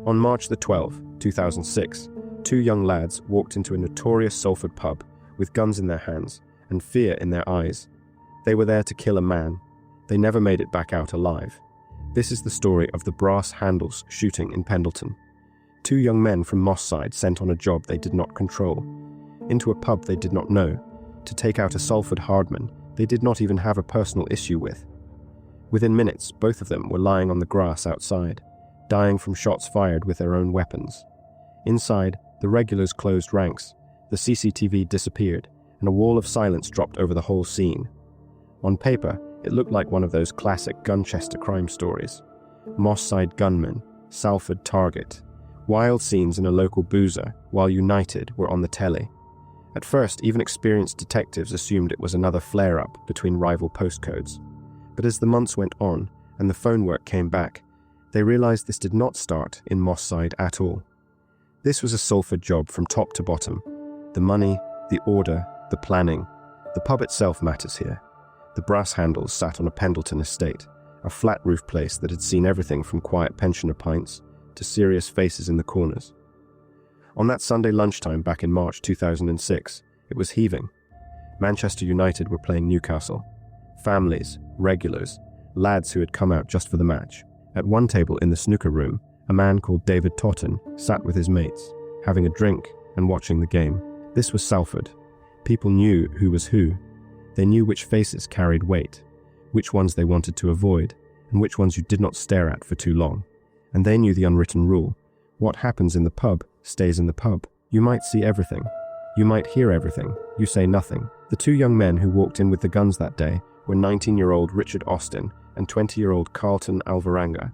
On March the 12th, 2006, two young lads walked into a notorious Salford pub with guns in their hands and fear in their eyes. They were there to kill a man. They never made it back out alive. This is the story of the Brass Handles shooting in Pendleton. Two young men from Moss Side sent on a job they did not control, into a pub they did not know, to take out a Salford hardman they did not even have a personal issue with. Within minutes, both of them were lying on the grass outside, dying from shots fired with their own weapons. Inside, the regulars closed ranks, the CCTV disappeared, and a wall of silence dropped over the whole scene. On paper, it looked like one of those classic Gunchester crime stories. Moss Side gunmen, Salford target, wild scenes in a local boozer, while United were on the telly. At first, even experienced detectives assumed it was another flare-up between rival postcodes. But as the months went on, and the phone work came back, they realized this did not start in Moss Side at all. This was a Salford job from top to bottom. The money, the order, the planning. The pub itself matters here. The Brass Handles sat on a Pendleton estate, a flat-roof place that had seen everything from quiet pensioner pints to serious faces in the corners. On that Sunday lunchtime back in March 2006, it was heaving. Manchester United were playing Newcastle. Families, regulars, lads who had come out just for the match. At one table in the snooker room, a man called David Totten sat with his mates, having a drink and watching the game. This was Salford. People knew who was who. They knew which faces carried weight, which ones they wanted to avoid, and which ones you did not stare at for too long. And they knew the unwritten rule. What happens in the pub stays in the pub. You might see everything. You might hear everything. You say nothing. The two young men who walked in with the guns that day were 19-year-old Richard Austin and 20-year-old Carlton Alveranga,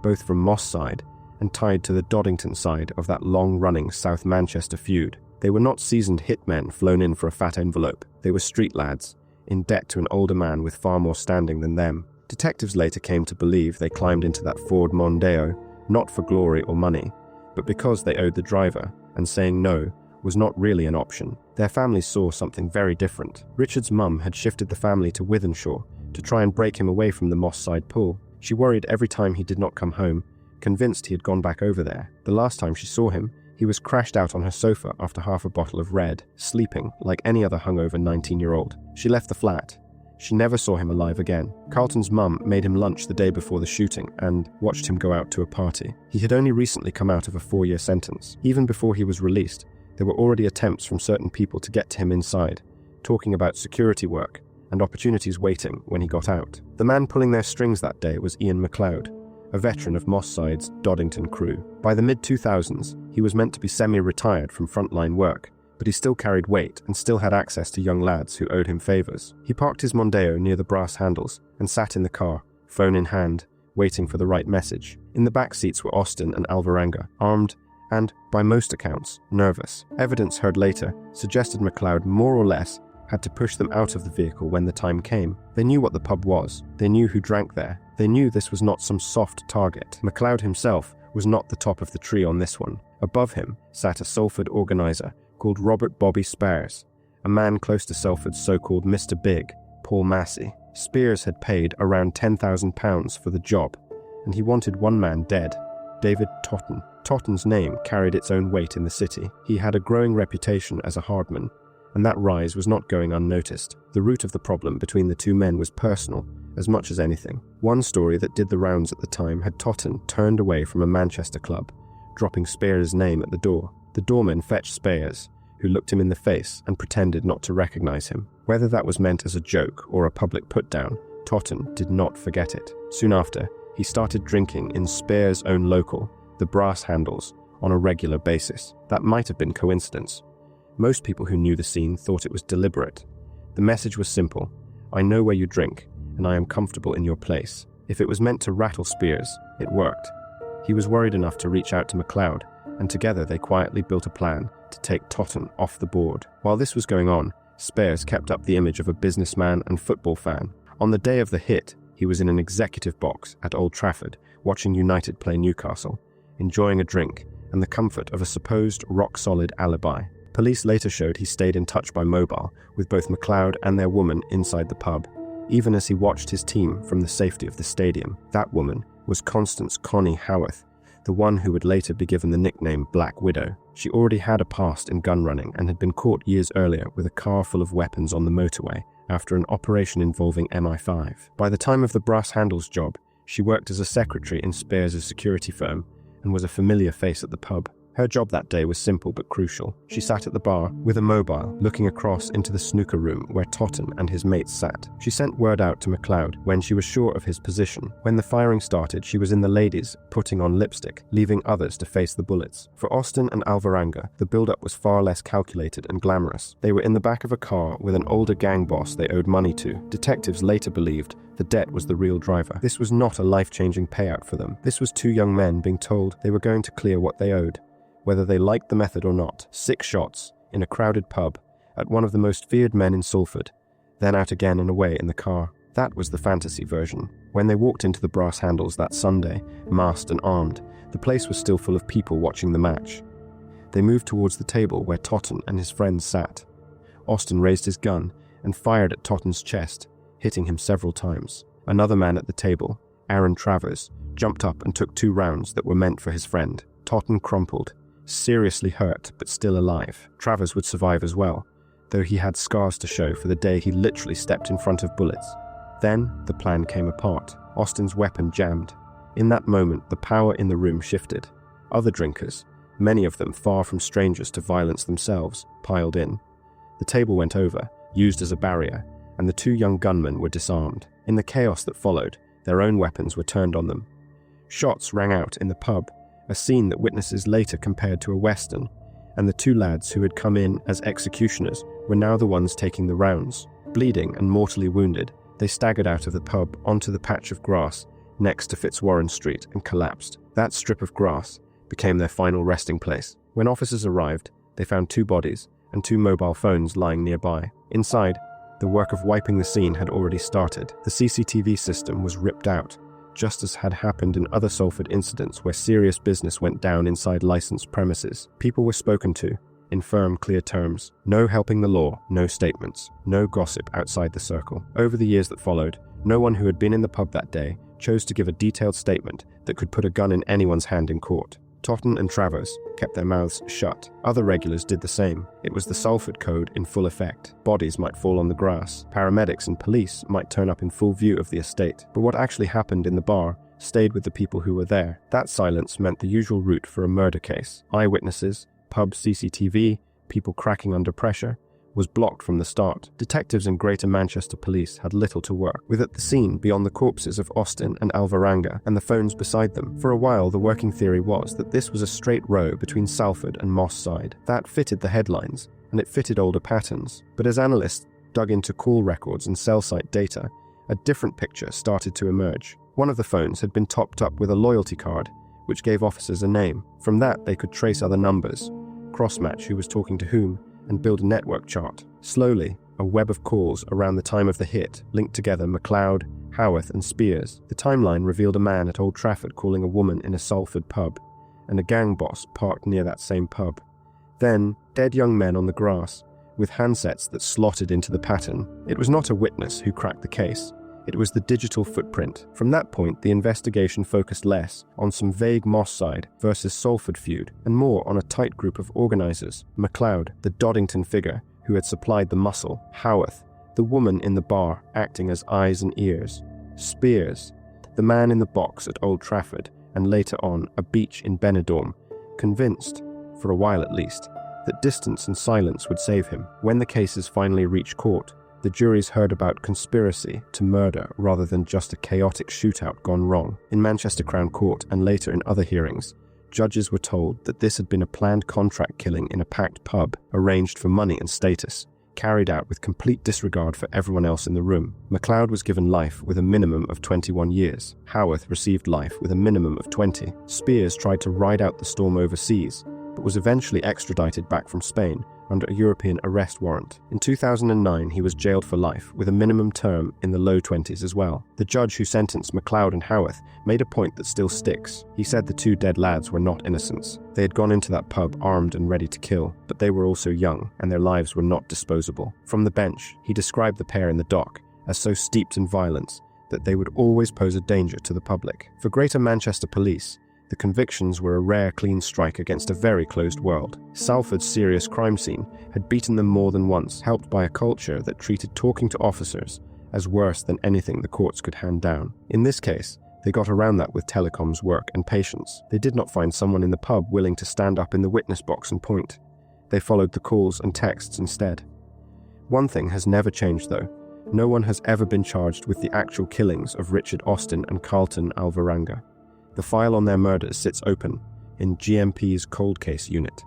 both from Moss Side and tied to the Doddington side of that long-running South Manchester feud. They were not seasoned hitmen flown in for a fat envelope. They were street lads, in debt to an older man with far more standing than them. Detectives later came to believe they climbed into that Ford Mondeo, not for glory or money, but because they owed the driver, and saying no was not really an option. Their families saw something very different. Richard's mum had shifted the family to Wythenshawe to try and break him away from the Moss Side pool. She worried every time he did not come home, convinced he had gone back over there. The last time she saw him, he was crashed out on her sofa after half a bottle of red, sleeping like any other hungover 19-year-old. She left the flat. She never saw him alive again. Carlton's mum made him lunch the day before the shooting and watched him go out to a party. He had only recently come out of a 4-year sentence. Even before he was released, there were already attempts from certain people to get to him inside, talking about security work and opportunities waiting when he got out. The man pulling their strings that day was Ian MacLeod, a veteran of Moss Side's Doddington crew. By the mid-2000s, he was meant to be semi-retired from frontline work, but he still carried weight and still had access to young lads who owed him favours. He parked his Mondeo near the Brass Handles and sat in the car, phone in hand, waiting for the right message. In the back seats were Austin and Alveranga, armed and, by most accounts, nervous. Evidence heard later suggested MacLeod more or less had to push them out of the vehicle when the time came. They knew what the pub was. They knew who drank there. They knew this was not some soft target. MacLeod himself was not the top of the tree on this one. Above him sat a Salford organiser called Robert Bobby Spears, a man close to Salford's so-called Mr. Big, Paul Massey. Spears had paid around £10,000 for the job, and he wanted one man dead, David Totten. Totten's name carried its own weight in the city. He had a growing reputation as a hardman, and that rise was not going unnoticed. The root of the problem between the two men was personal, as much as anything. One story that did the rounds at the time had Totten turned away from a Manchester club, dropping Spears' name at the door. The doorman fetched Spears, who looked him in the face and pretended not to recognise him. Whether that was meant as a joke or a public put-down, Totten did not forget it. Soon after, he started drinking in Spears' own local, the Brass Handles, on a regular basis. That might have been coincidence. Most people who knew the scene thought it was deliberate. The message was simple: I know where you drink, and I am comfortable in your place. If it was meant to rattle Spears, it worked. He was worried enough to reach out to MacLeod, and together they quietly built a plan to take Totten off the board. While this was going on, Spears kept up the image of a businessman and football fan. On the day of the hit, he was in an executive box at Old Trafford, watching United play Newcastle, enjoying a drink and the comfort of a supposed rock-solid alibi. Police later showed he stayed in touch by mobile with both MacLeod and their woman inside the pub, even as he watched his team from the safety of the stadium. That woman was Constance Connie Howarth, the one who would later be given the nickname Black Widow. She already had a past in gun running and had been caught years earlier with a car full of weapons on the motorway after an operation involving MI5. By the time of the brass handles job, she worked as a secretary in Spears' security firm and was a familiar face at the pub. Her job that day was simple but crucial. She sat at the bar with a mobile, looking across into the snooker room where Totten and his mates sat. She sent word out to McLeod when she was sure of his position. When the firing started, she was in the ladies, putting on lipstick, leaving others to face the bullets. For Austin and Alveranga, the build-up was far less calculated and glamorous. They were in the back of a car with an older gang boss they owed money to. Detectives later believed the debt was the real driver. This was not a life-changing payout for them. This was two young men being told they were going to clear what they owed, whether they liked the method or not. 6 shots in a crowded pub at one of the most feared men in Salford, then out again and away in the car. That was the fantasy version. When they walked into the brass handles that Sunday, masked and armed, the place was still full of people watching the match. They moved towards the table where Totten and his friends sat. Austin raised his gun and fired at Totten's chest, hitting him several times. Another man at the table, Aaron Travers, jumped up and took 2 rounds that were meant for his friend. Totten crumpled, seriously hurt but still alive. Travers would survive as well, though he had scars to show for the day he literally stepped in front of bullets. Then the plan came apart. Austin's weapon jammed. In that moment, the power in the room shifted. Other drinkers, many of them far from strangers to violence themselves, piled in. The table went over, used as a barrier, and the 2 young gunmen were disarmed. In the chaos that followed, their own weapons were turned on them. Shots rang out in the pub, a scene that witnesses later compared to a western, and the 2 lads who had come in as executioners were now the ones taking the rounds. Bleeding and mortally wounded, they staggered out of the pub onto the patch of grass next to Fitzwarren Street and collapsed. That strip of grass became their final resting place. When officers arrived, they found 2 bodies and 2 mobile phones lying nearby. Inside, the work of wiping the scene had already started. The CCTV system was ripped out, just as had happened in other Salford incidents where serious business went down inside licensed premises. People were spoken to, in firm, clear terms. No helping the law, no statements, no gossip outside the circle. Over the years that followed, no one who had been in the pub that day chose to give a detailed statement that could put a gun in anyone's hand in court. Totten and Travers kept their mouths shut. Other regulars did the same. It was the Salford Code in full effect. Bodies might fall on the grass. Paramedics and police might turn up in full view of the estate. But what actually happened in the bar stayed with the people who were there. That silence meant the usual route for a murder case. Eyewitnesses, pub CCTV, people cracking under pressure, was blocked from the start. Detectives in Greater Manchester Police had little to work with at the scene beyond the corpses of Austin and Alveranga and the phones beside them. For a while, the working theory was that this was a straight row between Salford and Moss Side. That fitted the headlines, and it fitted older patterns. But as analysts dug into call records and cell site data, a different picture started to emerge. One of the phones had been topped up with a loyalty card, which gave officers a name. From that, they could trace other numbers, cross-match who was talking to whom, and build a network chart. Slowly, a web of calls around the time of the hit linked together McLeod, Howarth and Spears. The timeline revealed a man at Old Trafford calling a woman in a Salford pub, and a gang boss parked near that same pub. Then, dead young men on the grass, with handsets that slotted into the pattern. It was not a witness who cracked the case. It was the digital footprint. From that point, the investigation focused less on some vague Moss Side versus Salford feud, and more on a tight group of organisers. McLeod, the Doddington figure who had supplied the muscle. Howarth, the woman in the bar acting as eyes and ears. Spears, the man in the box at Old Trafford, and later on a beach in Benidorm, convinced, for a while at least, that distance and silence would save him. When the cases finally reached court, the juries heard about conspiracy to murder rather than just a chaotic shootout gone wrong. In Manchester Crown Court and later in other hearings, judges were told that this had been a planned contract killing in a packed pub, arranged for money and status, carried out with complete disregard for everyone else in the room. McLeod was given life with a minimum of 21 years. Howarth received life with a minimum of 20. Spears tried to ride out the storm overseas, but was eventually extradited back from Spain under a European arrest warrant. In 2009, he was jailed for life, with a minimum term in the low 20s as well. The judge who sentenced McLeod and Howarth made a point that still sticks. He said the 2 dead lads were not innocents. They had gone into that pub armed and ready to kill, but they were also young, and their lives were not disposable. From the bench, he described the pair in the dock as so steeped in violence that they would always pose a danger to the public. For Greater Manchester Police, The convictions were a rare clean strike against a very closed world. Salford's serious crime scene had beaten them more than once, helped by a culture that treated talking to officers as worse than anything the courts could hand down. In this case, they got around that with Telecom's work and patience. They did not find someone in the pub willing to stand up in the witness box and point. They followed the calls and texts instead. One thing has never changed though. No one has ever been charged with the actual killings of Richard Austin and Carlton Alveranga. The file on their murders sits open in GMP's cold case unit.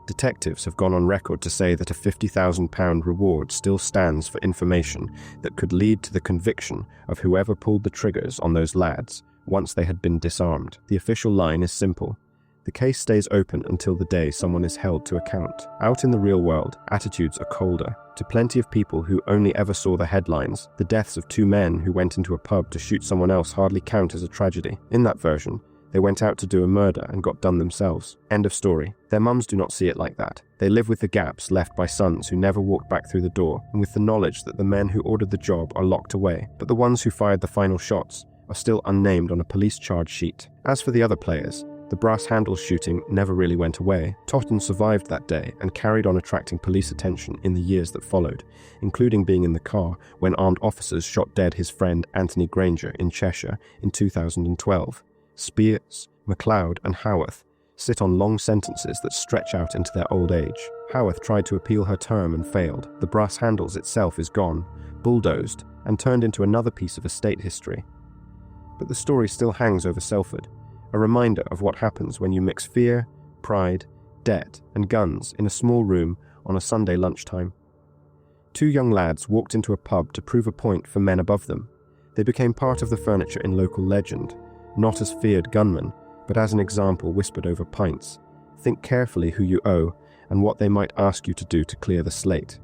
Detectives have gone on record to say that a £50,000 reward still stands for information that could lead to the conviction of whoever pulled the triggers on those lads once they had been disarmed. The official line is simple. The case stays open until the day someone is held to account. Out in the real world, attitudes are colder. To plenty of people who only ever saw the headlines, the deaths of two men who went into a pub to shoot someone else hardly count as a tragedy. In that version, they went out to do a murder and got done themselves. End of story. Their mums do not see it like that. They live with the gaps left by sons who never walked back through the door, and with the knowledge that the men who ordered the job are locked away, but the ones who fired the final shots are still unnamed on a police charge sheet. As for the other players, the brass handles shooting never really went away. Totten survived that day and carried on attracting police attention in the years that followed, including being in the car when armed officers shot dead his friend Anthony Granger in Cheshire in 2012. Spears, MacLeod and Howarth sit on long sentences that stretch out into their old age. Howarth tried to appeal her term and failed. The brass handles itself is gone, bulldozed, and turned into another piece of estate history. But the story still hangs over Salford, a reminder of what happens when you mix fear, pride, debt, and guns in a small room on a Sunday lunchtime. Two young lads walked into a pub to prove a point for men above them. They became part of the furniture in local legend, not as feared gunmen, but as an example whispered over pints. Think carefully who you owe and what they might ask you to do to clear the slate.